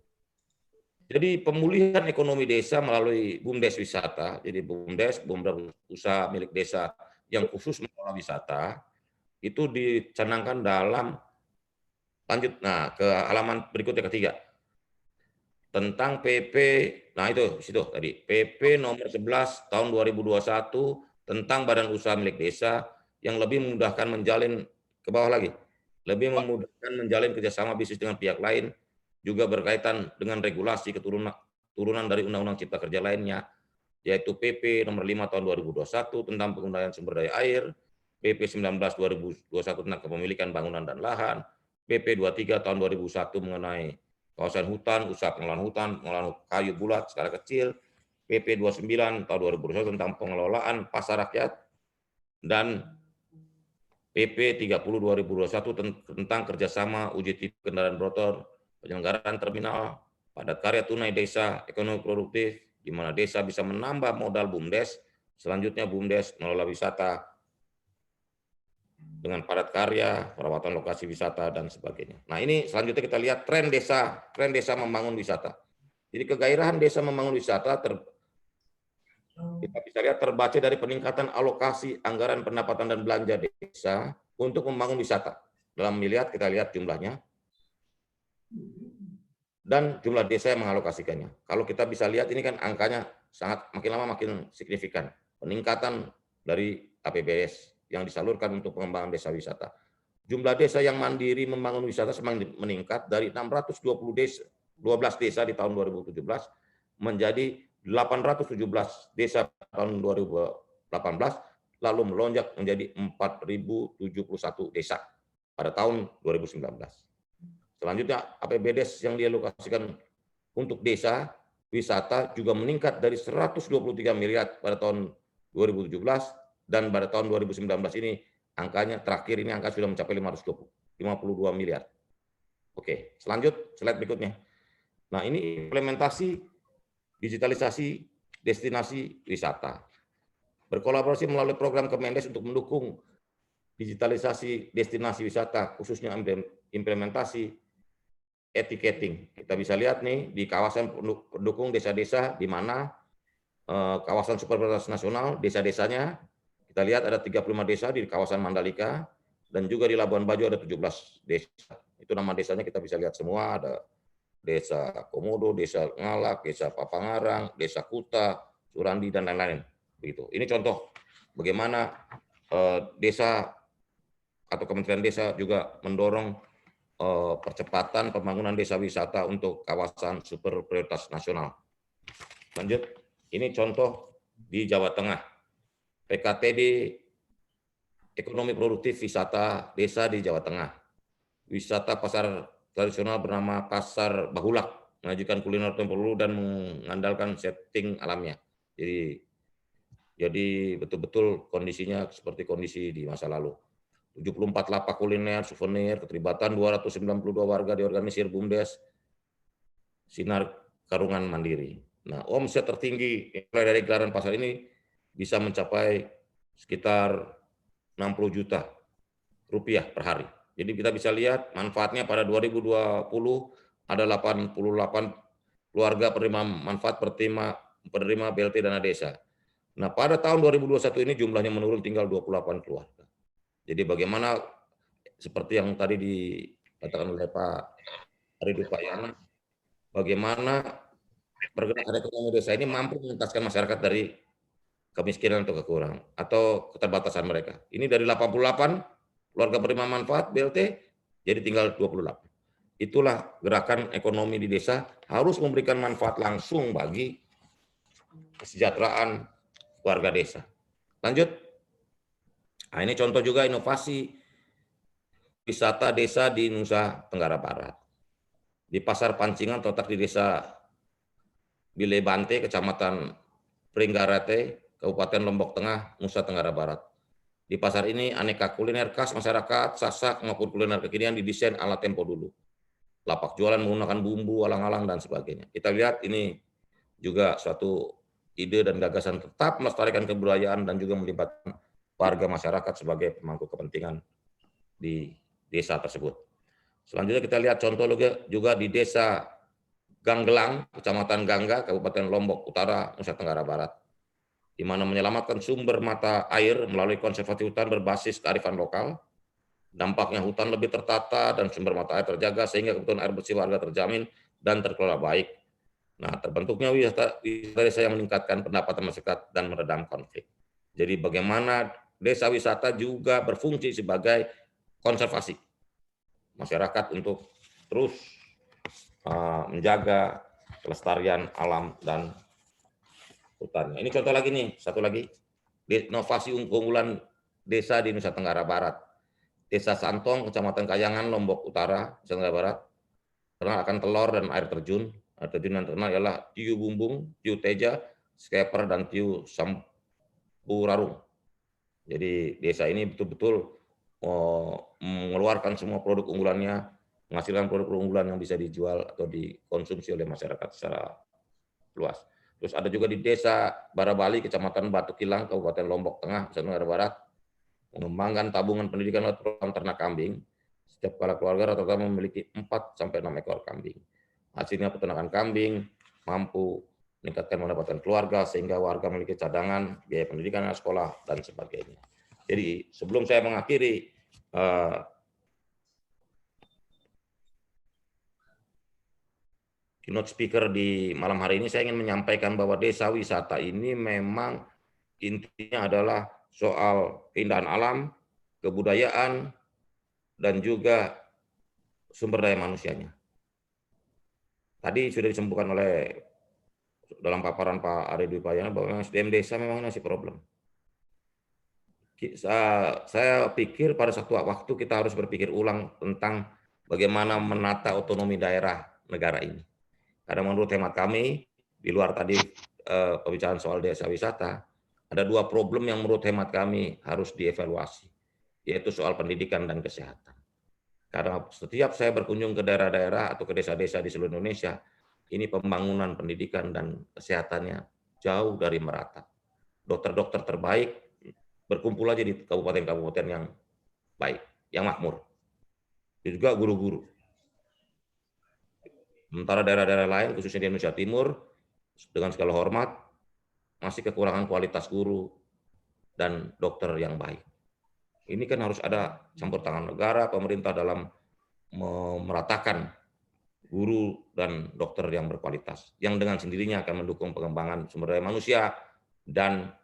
Jadi pemulihan ekonomi desa melalui BUMDes wisata, jadi BUMDes usaha milik desa yang khusus mengelola wisata, itu dicanangkan dalam lanjut. Nah, ke halaman berikutnya ketiga. Tentang PP, nah itu situ tadi, PP nomor 11 tahun 2021 tentang badan usaha milik desa yang lebih memudahkan menjalin, ke bawah lagi, lebih memudahkan menjalin kerjasama bisnis dengan pihak lain, juga berkaitan dengan regulasi turunan dari Undang-Undang Cipta Kerja lainnya, yaitu PP nomor 5 tahun 2021 tentang penggunaan sumber daya air, PP 19 2021 tentang kepemilikan bangunan dan lahan, PP 23 tahun 2001 mengenai kawasan hutan, usaha pengelolaan kayu bulat skala kecil, PP 29 tahun 2021 tentang pengelolaan pasar rakyat, dan PP 30 2021 tentang kerjasama uji tipe kendaraan bermotor, penyelenggaraan terminal, padat karya tunai desa, ekonomi produktif, di mana desa bisa menambah modal BUMDes. Selanjutnya BUMDes mengelola wisata dengan padat karya, perawatan lokasi wisata, dan sebagainya. Nah, ini selanjutnya kita lihat tren desa membangun wisata. Jadi kegairahan desa membangun wisata kita bisa lihat terbaca dari peningkatan alokasi anggaran pendapatan dan belanja desa untuk membangun wisata. Dalam miliar kita lihat jumlahnya dan jumlah desa yang mengalokasikannya. Kalau kita bisa lihat ini kan angkanya sangat makin lama makin signifikan. Peningkatan dari APBS yang disalurkan untuk pengembangan desa wisata. Jumlah desa yang mandiri membangun wisata semakin meningkat dari 612 desa di tahun 2017 menjadi 817 desa tahun 2018, lalu melonjak menjadi 4.071 desa pada tahun 2019. Selanjutnya, APBDes yang dialokasikan untuk desa wisata juga meningkat dari 123 miliar pada tahun 2017 dan pada tahun 2019 ini angkanya terakhir ini angka sudah mencapai 52 miliar. Oke, slide berikutnya. Nah, ini implementasi digitalisasi destinasi wisata. Berkolaborasi melalui program Kemendes untuk mendukung digitalisasi destinasi wisata, khususnya implementasi etiketing. Kita bisa lihat nih di kawasan pendukung desa-desa di mana kawasan super prioritas nasional, desa-desanya kita lihat ada 35 desa di kawasan Mandalika dan juga di Labuan Bajo ada 17 desa. Itu nama desanya kita bisa lihat semua, ada Desa Komodo, Desa Ngalak, Desa Papangarang, Desa Kuta, Surandi, dan lain-lain. Begitu. Ini contoh bagaimana desa atau Kementerian Desa juga mendorong percepatan pembangunan desa wisata untuk kawasan super prioritas nasional. Lanjut, ini contoh di Jawa Tengah. PKTD ekonomi produktif wisata desa di Jawa Tengah. Wisata pasar tradisional bernama Pasar Bahulak, menyajikan kuliner tempurung dan mengandalkan setting alamnya. Jadi betul-betul kondisinya seperti kondisi di masa lalu. 74 lapak kuliner, souvenir, keterlibatan 292 warga diorganisir BUMDes, Sinar Karungan Mandiri. Nah, omset tertinggi mulai dari gelaran pasar ini bisa mencapai sekitar 60 juta rupiah per hari. Jadi kita bisa lihat manfaatnya pada 2020 ada 88 keluarga penerima manfaat penerima BLT dana desa. Nah, pada tahun 2021 ini jumlahnya menurun tinggal 28 keluarga. Jadi bagaimana seperti yang tadi dikatakan oleh Pak Aridu Payana, bagaimana pergerakan ekonomi desa ini mampu mengentaskan masyarakat dari kemiskinan atau kekurangan atau keterbatasan mereka. Ini dari 88 keluarga penerima manfaat BLT jadi tinggal 28. Itulah gerakan ekonomi di desa harus memberikan manfaat langsung bagi kesejahteraan warga desa. Lanjut. Nah, ini contoh juga inovasi wisata desa di Nusa Tenggara Barat. Di Pasar Pancingan terletak di desa Bilebante, Kecamatan Pringgarate, Kabupaten Lombok Tengah, Nusa Tenggara Barat. Di pasar ini aneka kuliner khas masyarakat, sasak maupun kuliner kekinian didesain ala tempo dulu. Lapak jualan menggunakan bumbu, alang-alang, dan sebagainya. Kita lihat ini juga suatu ide dan gagasan tetap melestarikan kebudayaan dan juga melibatkan warga masyarakat sebagai pemangku kepentingan di desa tersebut. Selanjutnya kita lihat contoh juga di desa Ganggelang, Kecamatan Gangga, Kabupaten Lombok Utara, Nusa Tenggara Barat, di mana menyelamatkan sumber mata air melalui konservasi hutan berbasis kearifan lokal. Dampaknya hutan lebih tertata dan sumber mata air terjaga sehingga kebutuhan air bersih warga terjamin dan terkelola baik. Nah, terbentuknya wisata desa yang meningkatkan pendapatan masyarakat dan meredam konflik. Jadi bagaimana desa wisata juga berfungsi sebagai konservasi masyarakat untuk terus menjaga kelestarian alam dan hutannya. Ini contoh lagi nih, satu lagi, inovasi keunggulan desa di Nusa Tenggara Barat. Desa Santong, Kecamatan Kayangan, Lombok Utara, Nusa Tenggara Barat, terkenal akan telur dan air terjun. Air terjun yang terkenal ialah Tiu Bumbung, Tiu Teja, Skeper, dan Tiu Sampurarung. Jadi desa ini betul-betul mengeluarkan semua produk unggulannya, menghasilkan produk unggulan yang bisa dijual atau dikonsumsi oleh masyarakat secara luas. Terus ada juga di desa Barabali, Kecamatan Batu Kilang, Kabupaten Lombok Tengah, Nusa Tenggara Barat, mengembangkan tabungan pendidikan lewat program ternak kambing. Setiap kepala keluarga rata-rata memiliki 4-6 ekor kambing. Hasilnya peternakan kambing mampu meningkatkan pendapatan keluarga sehingga warga memiliki cadangan, biaya pendidikan anak sekolah, dan sebagainya. Jadi sebelum saya mengakhiri keynote speaker di malam hari ini, saya ingin menyampaikan bahwa desa wisata ini memang intinya adalah soal keindahan alam, kebudayaan, dan juga sumber daya manusianya. Tadi sudah disebutkan oleh dalam paparan Pak Aridu Payana bahwa SDM desa memang masih problem. Saya pikir pada suatu waktu kita harus berpikir ulang tentang bagaimana menata otonomi daerah negara ini. Karena menurut hemat kami, di luar tadi pembicaraan soal desa wisata, ada dua problem yang menurut hemat kami harus dievaluasi, yaitu soal pendidikan dan kesehatan. Karena setiap saya berkunjung ke daerah-daerah atau ke desa-desa di seluruh Indonesia, ini pembangunan pendidikan dan kesehatannya jauh dari merata. Dokter-dokter terbaik berkumpul aja di kabupaten-kabupaten yang baik, yang makmur. Dan juga guru-guru. Sementara daerah-daerah lain, khususnya di Indonesia Timur, dengan segala hormat, masih kekurangan kualitas guru dan dokter yang baik. Ini kan harus ada campur tangan negara, pemerintah dalam meratakan guru dan dokter yang berkualitas, yang dengan sendirinya akan mendukung pengembangan sumber daya manusia dan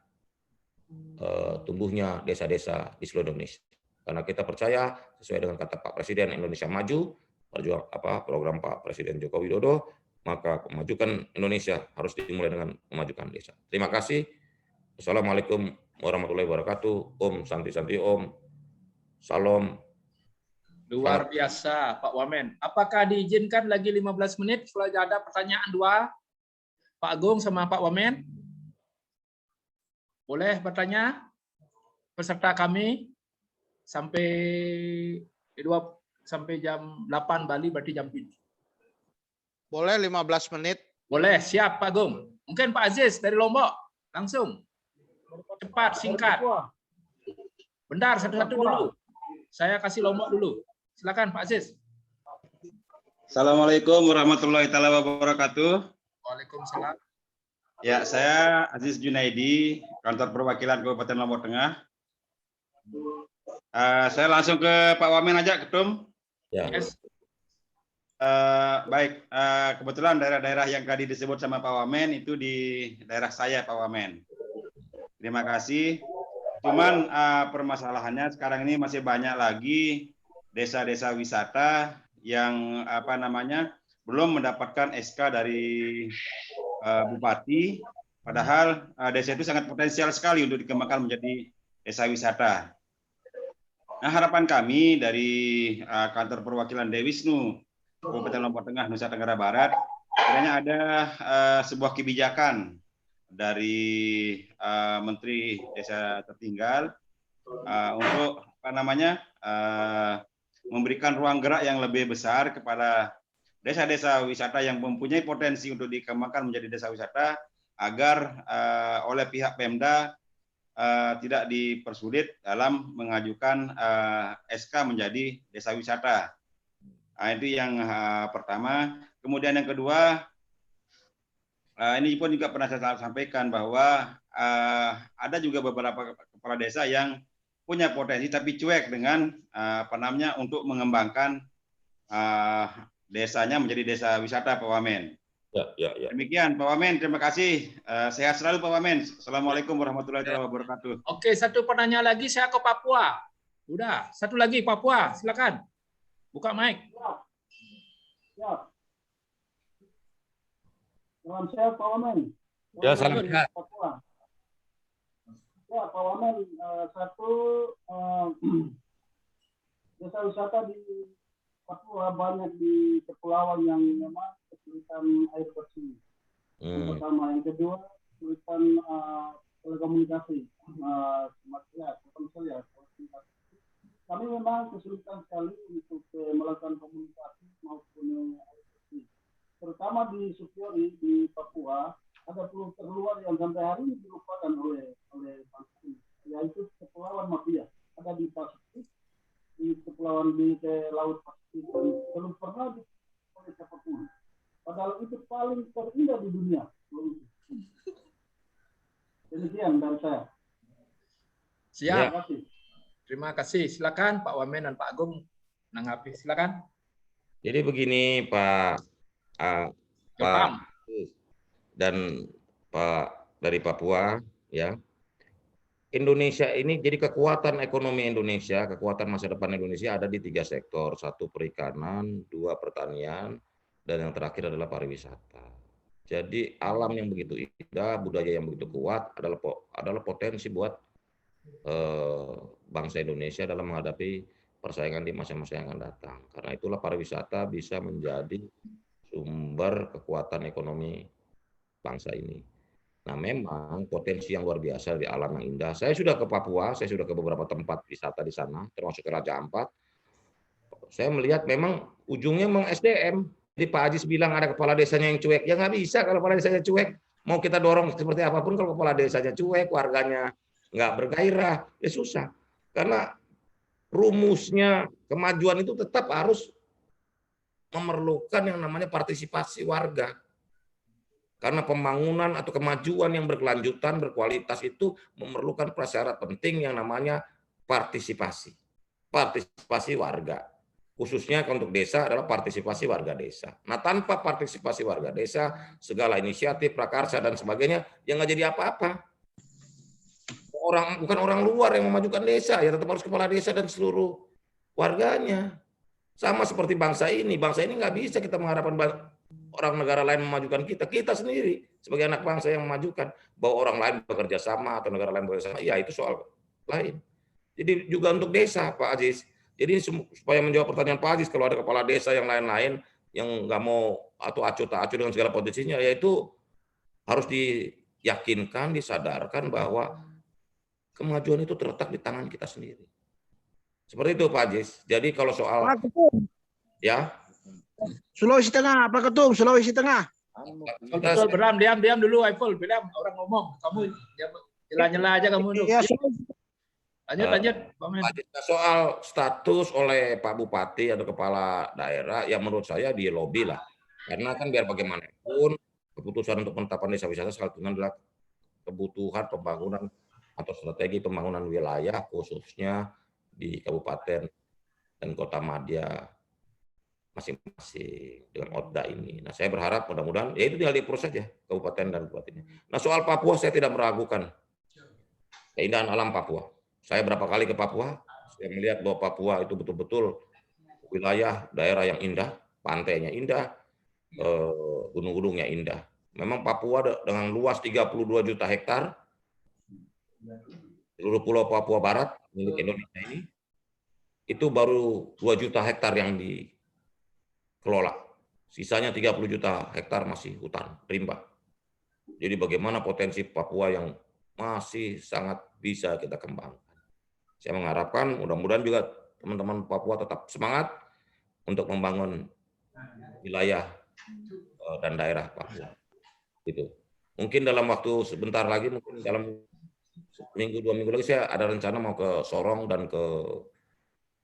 tumbuhnya desa-desa di seluruh Indonesia. Karena kita percaya sesuai dengan kata Pak Presiden, Indonesia maju, program Pak Presiden Joko Widodo, maka memajukan Indonesia harus dimulai dengan memajukan desa. Terima kasih. Assalamualaikum warahmatullahi wabarakatuh. Om Santi Santi Om. Salam. Luar biasa Pak Wamen. Apakah diizinkan lagi 15 menit setelah ada pertanyaan dua? Pak Agung sama Pak Wamen? Boleh bertanya peserta kami sampai jam 8 Bali, berarti jam 7. Boleh 15 menit. Boleh, siap Pak Agung. Mungkin Pak Aziz dari Lombok, langsung. Cepat, singkat. Bentar, satu-satu dulu. Saya kasih Lombok dulu. Silakan Pak Aziz. Assalamualaikum warahmatullahi wabarakatuh. Waalaikumsalam. Ya, saya Aziz Junaidi, kantor perwakilan Kabupaten Lombok Tengah. Saya langsung ke Pak Wamen aja, Ketum. Ya. Yes. Baik, kebetulan daerah-daerah yang tadi disebut sama Pak Wamen itu di daerah saya, Pak Wamen. Terima kasih. Cuman permasalahannya sekarang ini masih banyak lagi desa-desa wisata yang belum mendapatkan SK dari Bupati. Padahal desa itu sangat potensial sekali untuk dikembangkan menjadi desa wisata. Nah, harapan kami dari kantor perwakilan Dewisnu Kabupaten Lombok Tengah, Nusa Tenggara Barat, kiranya ada sebuah kebijakan dari Menteri Desa Tertinggal untuk memberikan ruang gerak yang lebih besar kepada desa-desa wisata yang mempunyai potensi untuk dikembangkan menjadi desa wisata, agar oleh pihak Pemda tidak dipersulit dalam mengajukan SK menjadi desa wisata. Itu yang pertama. Kemudian yang kedua, ini pun juga pernah saya sampaikan bahwa ada juga beberapa kepala desa yang punya potensi tapi cuek dengan untuk mengembangkan desanya menjadi desa wisata, Pak Wamen. Ya. Demikian, Pak Wamen. Terima kasih. Sehat selalu, Pak Wamen. Assalamualaikum warahmatullahi wabarakatuh. Oke, satu pertanyaan lagi saya ke Papua. Udah, satu lagi Papua, silakan. Buka mic. Ya. Salam sehat, Pak Wamen. Ya, salam sehat. Papua. Ya, Pak Wamen, desa wisata di Papua banyak di kepulauan yang memang kesulitan air bersih. Yang pertama, yang kedua kesulitan telekomunikasi. Kami memang kesulitan sekali untuk melakukan komunikasi maupun air bersih. Terutama di Supiori di Papua ada pulau terluar yang sampai hari ini dilupakan oleh bangsa ini, yaitu Kepulauan Mafia. Ada di Pasifik, di kepulauan di Laut Pasifik, belum pernah oleh siapapun. Padahal itu paling terindah di dunia. Demikian dari saya. Siap. Terima kasih. Terima kasih. Silakan Pak Wamen dan Pak Agung menanggapi. Silakan. Jadi begini Pak dan Pak dari Papua, ya. Indonesia ini jadi kekuatan ekonomi Indonesia, kekuatan masa depan Indonesia ada di 3 sektor. 1 perikanan, 2 pertanian, dan yang terakhir adalah pariwisata. Jadi alam yang begitu indah, budaya yang begitu kuat adalah potensi buat bangsa Indonesia dalam menghadapi persaingan di masa-masa yang akan datang. Karena itulah pariwisata bisa menjadi sumber kekuatan ekonomi bangsa ini. Nah, memang potensi yang luar biasa di alam yang indah. Saya sudah ke Papua, saya sudah ke beberapa tempat wisata di sana, termasuk ke Raja Ampat. Saya melihat memang ujungnya memang SDM. Jadi Pak Ajis bilang ada kepala desanya yang cuek. Ya nggak bisa kalau kepala desanya cuek. Mau kita dorong seperti apapun kalau kepala desanya cuek, warganya nggak bergairah, ya susah. Karena rumusnya kemajuan itu tetap harus memerlukan yang namanya partisipasi warga. Karena pembangunan atau kemajuan yang berkelanjutan, berkualitas itu memerlukan prasyarat penting yang namanya partisipasi. Partisipasi warga. Khususnya untuk desa adalah partisipasi warga desa. Nah, tanpa partisipasi warga desa, segala inisiatif, prakarsa, dan sebagainya, ya nggak jadi apa-apa. Bukan orang luar yang memajukan desa, ya tetap harus kepala desa dan seluruh warganya. Sama seperti bangsa ini nggak bisa kita mengharapkan orang negara lain memajukan kita sendiri sebagai anak bangsa yang memajukan. Bahwa orang lain bekerja sama atau negara lain bekerja sama, ya itu soal lain. Jadi juga untuk desa, Pak Aziz. Jadi supaya menjawab pertanyaan Pak Aziz, kalau ada kepala desa yang lain-lain yang nggak mau atau acuh tak acuh dengan segala potensinya, yaitu harus diyakinkan, disadarkan bahwa kemajuan itu terletak di tangan kita sendiri. Seperti itu Pak Aziz. Jadi kalau soal ya Sulawesi Tengah, Pak Ketum, Sulawesi Tengah. Betul, Bram, diam dulu, Aiful. Bram, orang ngomong. Kamu nyela-nyela aja kamu dulu. Ya, lanjut, Pak Men. Soal status oleh Pak Bupati atau kepala daerah, yang menurut saya di lobby lah. Karena kan biar bagaimanapun keputusan untuk penetapan desa wisata salah satunya adalah kebutuhan pembangunan atau strategi pembangunan wilayah khususnya di kabupaten dan kota madya masing-masing dengan ODA ini. Nah, saya berharap mudah-mudahan ya itu tinggal diproses ya kabupaten dan bupatinya. Nah, soal Papua saya tidak meragukan keindahan alam Papua. Saya berapa kali ke Papua, saya melihat bahwa Papua itu betul-betul wilayah daerah yang indah, pantainya indah, gunung-gunungnya indah. Memang Papua dengan luas 32 juta hektar, seluruh pulau Papua Barat milik Indonesia ini, itu baru 2 juta hektar yang dikelola. Sisanya 30 juta hektar masih hutan, rimba. Jadi bagaimana potensi Papua yang masih sangat bisa kita kembangkan. Saya mengharapkan mudah-mudahan juga teman-teman Papua tetap semangat untuk membangun wilayah dan daerah Papua. Gitu. Mungkin dalam waktu sebentar lagi, mungkin dalam minggu 2 minggu lagi saya ada rencana mau ke Sorong dan ke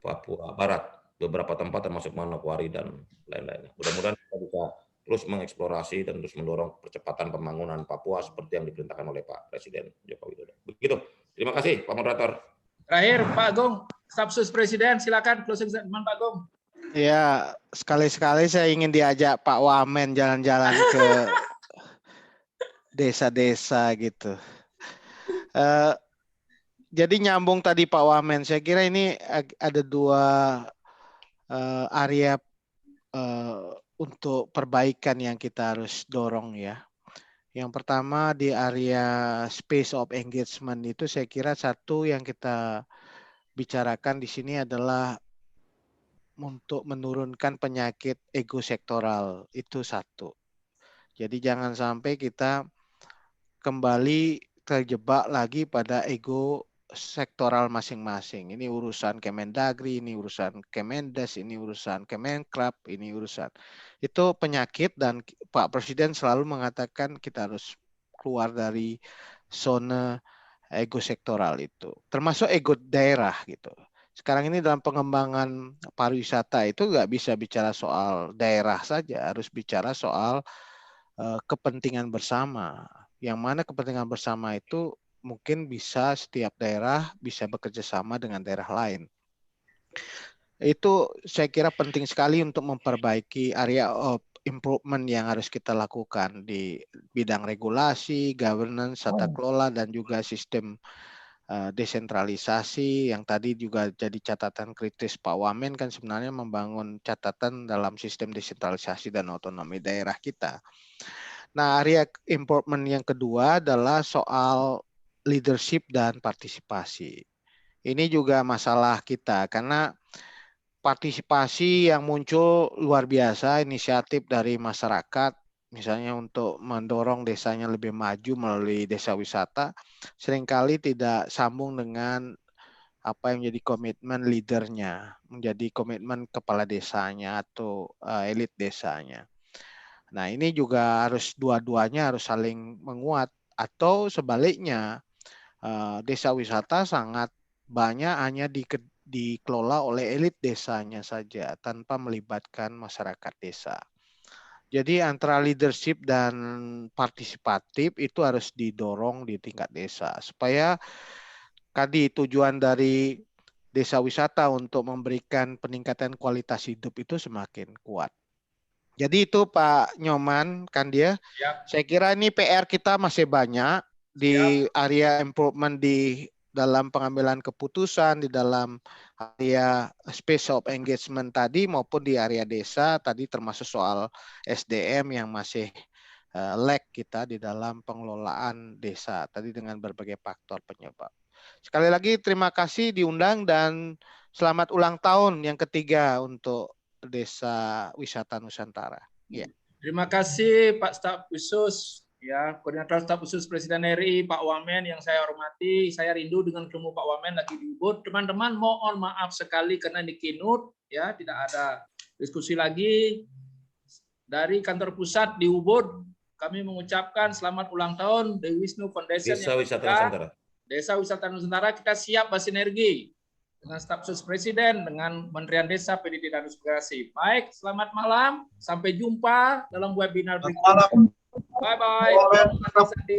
Papua Barat, beberapa tempat termasuk Manokwari dan lain-lainnya. Mudah-mudahan kita bisa terus mengeksplorasi dan terus mendorong percepatan pembangunan Papua seperti yang diperintahkan oleh Pak Presiden Joko Widodo. Begitu. Terima kasih Pak Moderator. Terakhir Pak Agung, staf sus Presiden, silakan closing statement Pak Agung. Ya, sekali-sekali saya ingin diajak Pak Wamen jalan-jalan ke desa-desa gitu. Jadi nyambung tadi Pak Wamen, saya kira ini ada dua area untuk perbaikan yang kita harus dorong ya. Yang pertama di area space of engagement itu saya kira satu yang kita bicarakan di sini adalah untuk menurunkan penyakit ego sektoral, itu satu. Jadi jangan sampai kita kembali terjebak lagi pada ego sektoral masing-masing. Ini urusan Kemendagri, ini urusan Kemendes, ini urusan Kemenkrap, ini urusan. Itu penyakit dan Pak Presiden selalu mengatakan kita harus keluar dari zona ego sektoral itu. Termasuk ego daerah gitu. Sekarang ini dalam pengembangan pariwisata itu nggak bisa bicara soal daerah saja, harus bicara soal kepentingan bersama. Yang mana kepentingan bersama itu mungkin bisa setiap daerah bisa bekerja sama dengan daerah lain. Itu saya kira penting sekali untuk memperbaiki area of improvement yang harus kita lakukan di bidang regulasi, governance, tata kelola, dan juga sistem desentralisasi yang tadi juga jadi catatan kritis Pak Wamen kan sebenarnya membangun catatan dalam sistem desentralisasi dan otonomi daerah kita. Nah, area improvement yang kedua adalah soal leadership dan partisipasi. Ini juga masalah kita karena partisipasi yang muncul luar biasa, inisiatif dari masyarakat, misalnya untuk mendorong desanya lebih maju melalui desa wisata, seringkali tidak sambung dengan apa yang menjadi komitmen leadernya, menjadi komitmen kepala desanya atau elit desanya. Nah, ini juga harus dua-duanya harus saling menguat atau sebaliknya desa wisata sangat banyak hanya dikelola oleh elit desanya saja tanpa melibatkan masyarakat desa. Jadi antara leadership dan partisipatif itu harus didorong di tingkat desa supaya tadi tujuan dari desa wisata untuk memberikan peningkatan kualitas hidup itu semakin kuat. Jadi itu Pak Nyoman kan dia. Saya kira ini PR kita masih banyak di area improvement di dalam pengambilan keputusan, di dalam area space of engagement tadi maupun di area desa tadi termasuk soal SDM yang masih lag kita di dalam pengelolaan desa tadi dengan berbagai faktor penyebab. Sekali lagi terima kasih diundang dan selamat ulang tahun yang ketiga untuk Desa Wisata Nusantara. Ya. Terima kasih Pak Staf Khusus, ya Koordinator Staf Khusus Presiden RI Pak Wamen yang saya hormati. Saya rindu dengan ketemu Pak Wamen lagi di Ubud. Teman-teman mohon maaf sekali karena di keynote ya tidak ada diskusi lagi. Dari kantor pusat di Ubud kami mengucapkan selamat ulang tahun The Wisnu Foundation Desa Wisata Nusantara. Desa Wisata Nusantara kita siap bersinergi dengan staf sus Presiden, dengan Kementerian Desa, PDD dan Transmigrasi. Baik, selamat malam. Sampai jumpa dalam webinar berikutnya. Bye bye.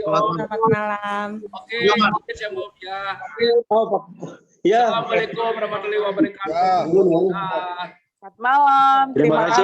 Selamat malam. Oke, saya mau ya. Assalamualaikum warahmatullahi wabarakatuh. Selamat malam. Terima kasih.